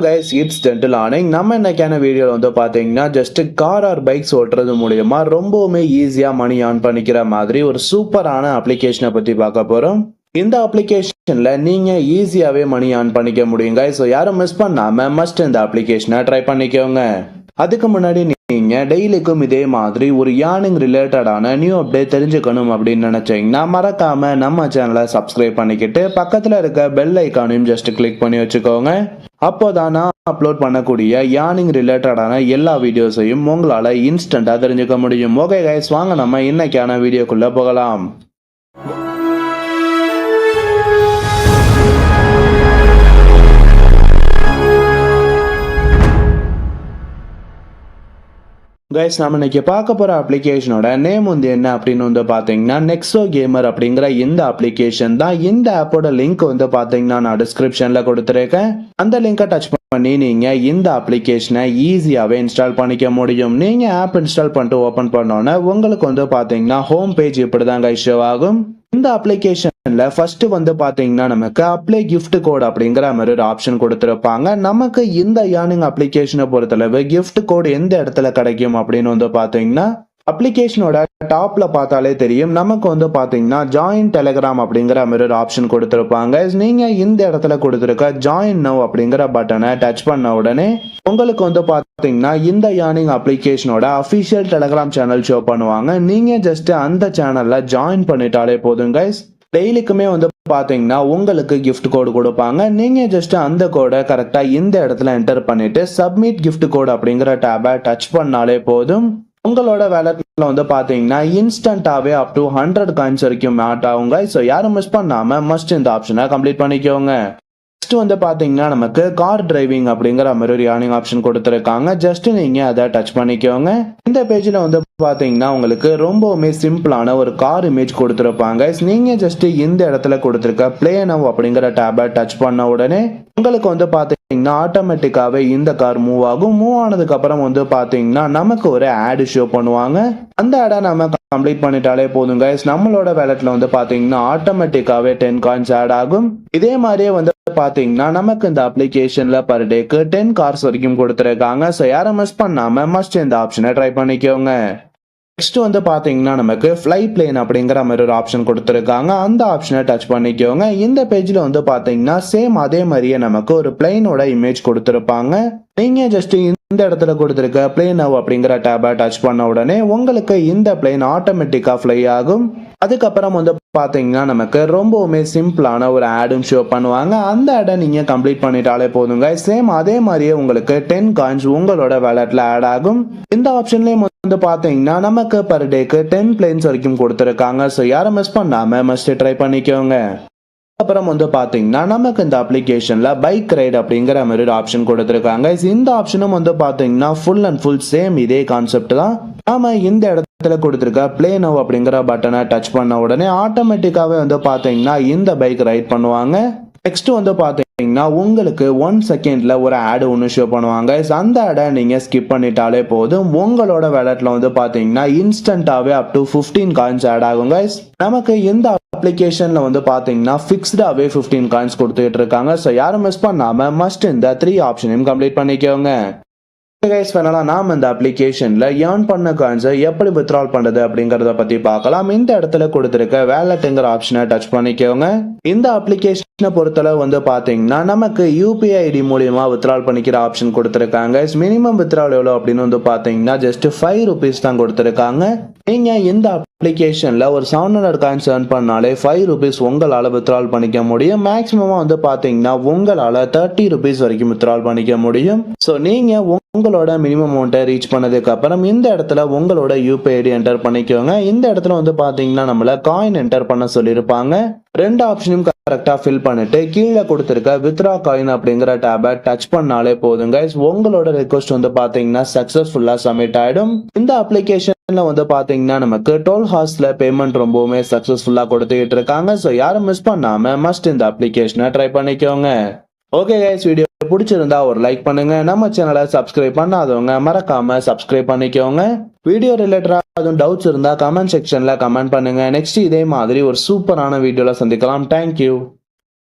Guys it's gentle earning. நம்ம இன்னைக்கான வீடியோவில் வந்து பார்த்தீங்கன்னா ஜஸ்ட் கார் ஆர் பைக்ஸ் ஓட்டுறது மூலியமா ரொம்பவுமே ஈஸியாக மணி ஆன் பண்ணிக்கிற மாதிரி ஒரு சூப்பரான அப்ளிகேஷனை பற்றி பார்க்க போகிறோம். இந்த அப்ளிகேஷனில் நீங்கள் ஈஸியாகவே மணி ஆன் பண்ணிக்க முடியுங்க. ஸோ யாரும் மிஸ் பண்ணாமல் மஸ்ட் இந்த அப்ளிகேஷனை ட்ரை பண்ணிக்கோங்க. அதுக்கு முன்னாடி நீங்க டெய்லிக்கும் இதே மாதிரி ஒரு ஏர்னிங் ரிலேட்டடான நியூ அப்டேட் தெரிஞ்சுக்கணும் அப்படின்னு நினைச்சீங்கன்னா மறக்காம நம்ம சேனலை சப்ஸ்கிரைப் பண்ணிக்கிட்டு பக்கத்துல இருக்க பெல் ஐக்கானையும் ஜஸ்ட் கிளிக் பண்ணி வச்சுக்கோங்க. அப்போதான் நான் அப்லோட் பண்ணக்கூடிய ஏர்னிங் ரிலேட்டடான எல்லா வீடியோஸையும் உங்களால இன்ஸ்டன்டா தெரிஞ்சுக்க முடியும். ஓகே கைஸ், வாங்க நம்ம இன்னைக்கான வீடியோக்குள்ள போகலாம். கைஸ், நம்ம இன்னைக்கு பார்க்க போற அப்ளிகேஷனோட நேம் வந்து என்ன அப்படின்னு வந்து பாத்தீங்கன்னா நெக்ஸோ கேமர் அப்படிங்கிற இந்த அப்ளிகேஷன் தான். இந்த ஆப்போட லிங்க் வந்து பாத்தீங்கன்னா நான் டிஸ்கிரிப்ஷன்ல கொடுத்துருக்கேன். அந்த லிங்கை டச் பண்ணி நீங்க இந்த அப்ளிகேஷனை ஈஸியாவே இன்ஸ்டால் பண்ணிக்க முடியும். நீங்க ஆப் இன்ஸ்டால் பண்ணிட்டு ஓபன் பண்ணோன்னா உங்களுக்கு வந்து பாத்தீங்கன்னா ஹோம் பேஜ் இப்படிதான் கைஸ் ஷோ ஆகும். இந்த அப்ளிகேஷன்ல ஃபர்ஸ்ட் வந்து பாத்தீங்கன்னா நமக்கு அப்ளை கிஃப்ட் கோட் அப்படிங்கிற மாதிரி ஒரு ஆப்ஷன் கொடுத்திருப்பாங்க. நமக்கு இந்த ஏர்னிங் அப்ளிகேஷனை பொறுத்தளவு கிஃப்ட் கோட் எந்த இடத்துல கிடைக்கும் அப்படின்னு வந்து பாத்தீங்கன்னா அப்ளிகேஷனோட டாப்ல பார்த்தாலே தெரியும். நமக்கு வந்து பாத்தீங்கன்னா ஜாயின் டெலிகிராம் அப்படிங்கிற மாதிரி ஒரு ஆப்ஷன் கொடுத்திருப்பாங்க. நீங்க இந்த இடத்துல கொடுத்திருக்க ஜாயின் நவ் அப்படிங்கிற பட்டனை டச் பண்ண உடனே உங்களுக்கு வந்து பாத்தீங்கன்னா இந்த ஏர்னிங் அப்ளிகேஷனோட அபிஷியல் டெலிகிராம் சேனல் ஷோ பண்ணுவாங்க. நீங்க ஜஸ்ட் அந்த சேனல்ல ஜாயின் பண்ணிட்டாலே போதும் கைஸ். டெய்லிக்குமே வந்து பாத்தீங்கன்னா உங்களுக்கு கிஃப்ட் கோடு கொடுப்பாங்க. நீங்க ஜஸ்ட் அந்த கோடை கரெக்டா இந்த இடத்துல என்டர் பண்ணிட்டு சப்மிட் கிஃப்ட் கோட் அப்படிங்கிற டேபை டச் பண்ணாலே போதும். உங்களோட வேலட்ல வந்து பாத்தீங்கன்னா இன்ஸ்டன்டாவே அப் டு 100 காயின்ஸ் வரைக்கும் ஆட் ஆகுங்க. ஸோ யாரும் மிஸ் பண்ணாம மஸ்ட் இந்த ஆப்ஷனை கம்ப்ளீட் பண்ணிக்கோங்க. நெக்ஸ்ட் வந்து பாத்தீங்கன்னா நமக்கு கார் டிரைவிங் அப்படிங்கிற மாதிரி ஒரு ஏர்னிங் ஆப்ஷன் கொடுத்துருக்காங்க. ஜஸ்ட் நீங்க அதை டச் பண்ணிக்கோங்க. இந்த பேஜ்ல வந்து பாத்தீங்கன்னா உங்களுக்கு ரொம்பவுமே சிம்பிளான ஒரு கார் இமேஜ் கொடுத்துருப்பாங்க. நீங்க ஜஸ்ட் இந்த இடத்துல கொடுத்துருக்க பிளே நவ் அப்படிங்கிற டேபை டச் பண்ண உடனே உங்களுக்கு வந்து பாத்தீங்கன்னா ஆட்டோமேட்டிக்காவே இந்த கார் மூவ் ஆகும். மூவ் ஆனதுக்கு அப்புறம் வந்து பாத்தீங்கன்னா நமக்கு ஒரு ஆட் ஷோ பண்ணுவாங்க. அந்த ஆடை நம்ம கம்ப்ளீட் பண்ணிட்டாலே போதும் கைஸ். நம்மளோட வேலட்ல வந்து பாத்தீங்கன்னா ஆட்டோமேட்டிக்காவே 10 காயின்ஸ் ஆட் ஆகும். இதே மாதிரியே வந்து பாத்தீங்கன்னா நமக்கு இந்த அப்ளிகேஷன்ல பர் டேக்கு 10 கார்ஸ் வரைக்கும் கொடுத்துருக்காங்க. ஸோ யாரும் மிஸ் பண்ணாம மஸ்ட் இந்த ஆப்ஷனை ட்ரை பண்ணிக்கோங்க. நெக்ஸ்ட் வந்து பாத்தீங்கன்னா நமக்கு ஃப்ளை பிளேன் அப்படிங்கிற மாதிரி ஒரு ஆப்ஷன் கொடுத்துருக்காங்க. அந்த ஆப்ஷனை டச் பண்ணிக்கோங்க. இந்த பேஜ்ல வந்து பாத்தீங்கன்னா சேம் அதே மாதிரியே நமக்கு ஒரு பிளேனோட இமேஜ் கொடுத்துருப்பாங்க. நீங்க ஜஸ்ட் இந்த இடத்துல கொடுத்துருக்க பிளே நவ் அப்படிங்கிற டேபை டச் பண்ண உடனே உங்களுக்கு இந்த பிளேன் ஆட்டோமேட்டிக்கா ஃப்ளை ஆகும். அதுக்கப்புறம் வந்து பாத்தீங்கன்னா நமக்கு ரொம்பவுமே சிம்பிளான ஒரு ஆடும் ஷோ பண்ணுவாங்க. அந்த ஆடை நீங்க கம்ப்ளீட் பண்ணிட்டாலே போதுங்க. சேம் அதே மாதிரியே உங்களுக்கு 10 காயின்ஸ் உங்களோட வேலட்ல ஆட் ஆகும். இந்த ஆப்ஷன்லயும் வந்து பாத்தீங்கன்னா நமக்கு பர் டேக்கு 10 பிளேன்ஸ் வரைக்கும் கொடுத்துருக்காங்க. ஸோ யாரும் மிஸ் பண்ணாம மஸ்ட் ட்ரை பண்ணிக்கோங்க. அப்புறம் வந்து பாத்தீங்கன்னா நமக்கு இந்த அப்ளிகேஷன்ல பைக் ரைட் அப்படிங்கிற மாதிரி ஒரு ஆப்ஷன் கொடுத்துருக்காங்க. இந்த ஆப்ஷனும் வந்து பாத்தீங்கன்னா ஃபுல் அண்ட் ஃபுல் சேம் இதே கான்செப்ட் தான். நாம இந்த இடத்துல கொடுத்துருக்க பிளே நவ் அப்படிங்கிற பட்டனை டச் பண்ண உடனே ஆட்டோமேட்டிக்காவே வந்து பாத்தீங்கன்னா இந்த பைக் ரைட் பண்ணுவாங்க. நெக்ஸ்ட் வந்து பாத்தீங்கன்னா உங்களுக்கு 1 செகண்ட்ல ஒரு ஆடு ஒன்று ஷோ பண்ணுவாங்க. அந்த ஆடை நீங்க ஸ்கிப் பண்ணிட்டாலே போதும். உங்களோட வேலட்ல வந்து பாத்தீங்கன்னா இன்ஸ்டன்டாவே அப் டு 15 காயின்ஸ் ஆட் ஆகும் கைஸ். நமக்கு இந்த அப்ளிகேஷன்ல வந்து பாத்தீங்கன்னா பிக்ஸ்டாவே 15 காயின்ஸ் கொடுத்துட்டு இருக்காங்க. ஸோ யாரும் மிஸ் பண்ணாம மஸ்ட் இந்த 3 ஆப்ஷனையும் கம்ப்ளீட் பண்ணிக்கோங்க. கைஸ், நாம இந்த அப்ளிகேஷன்ல ஏர்ன் பண்ண காயின்ஸை எப்படி வித்ட்ரால் பண்றது அப்படிங்கறத பத்தி பார்க்கலாம். இந்த இடத்துல கொடுத்திருக்க வேலட்ங்கிற ஆப்ஷனை டச் பண்ணிக்கோங்க. இந்த அப்ளிகேஷனை பொறுத்தளவு வந்து பாத்தீங்கன்னா நமக்கு யூபிஐ ஐடி மூலியமா வித்ட்ரால் பண்ணிக்கிற ஆப்ஷன் கொடுத்திருக்காங்க. மினிமம் வித்ட்ரால் எவ்வளவு அப்படின்னு வந்து பாத்தீங்கன்னா ஜஸ்ட் 5 rupees தான் கொடுத்திருக்காங்க. நீங்க இந்த அப்ளிகேஷன்ல ஒரு 700 காயின்ஸ் ஏர்ன் பண்ணாலே 5 rupees உங்களால வித்ட்ரால் பண்ணிக்க முடியும். மேக்ஸிமமா வந்து பாத்தீங்கன்னா உங்களால 30 rupees வரைக்கும் வித்ட்ரால் பண்ணிக்க முடியும். ஸோ நீங்க உங்களோட மினிமம் அமௌண்ட்டை ரீச் பண்ணதுக்கு அப்புறம் இந்த இடத்துல உங்களோட யூபிஐ ஐடி என்டர் பண்ணிக்கோங்க. இந்த இடத்துல வந்து பாத்தீங்கன்னா நம்மள காயின் என்டர் பண்ண சொல்லியிருப்பாங்க. 2 ஆப்ஷனும் கரெக்டா ஃபில் பண்ணிட்டு கீழே கொடுத்திருக்க வித்ரா காயின் அப்படிங்கிற டேபை டச் பண்ணாலே போதும் கைஸ். உங்களோட ரிக்வெஸ்ட் வந்து பாத்தீங்கன்னா சக்சஸ்ஃபுல்லா சப்மிட் ஆயிடும். இந்த அப்ளிகேஷன்ல வந்து பாத்தீங்கன்னா நமக்கு 12 ஹவர்ஸ்ல பேமெண்ட் ரொம்பவுமே சக்சஸ்ஃபுல்லா கொடுத்துக்கிட்டு இருக்காங்க. ஸோ யாரும் மிஸ் பண்ணாம மஸ்ட் இந்த அப்ளிகேஷனை ட்ரை பண்ணிக்கோங்க. ஓகே கைஸ், வீடியோ பிடிச்சிருந்தா ஒரு லைக் பண்ணுங்க. நம்ம சேனலை சப்ஸ்கிரைப் பண்ணாதவங்க மறக்காம சப்ஸ்கிரைப் பண்ணிக்கோங்க. வீடியோ ரிலேட்டடா எதுவும் டவுட்ஸ் இருந்தா கமெண்ட் செக்ஷன்ல கமெண்ட் பண்ணுங்க. நெக்ஸ்ட் இதே மாதிரி ஒரு சூப்பரான வீடியோல சந்திக்கலாம். தேங்க்யூ.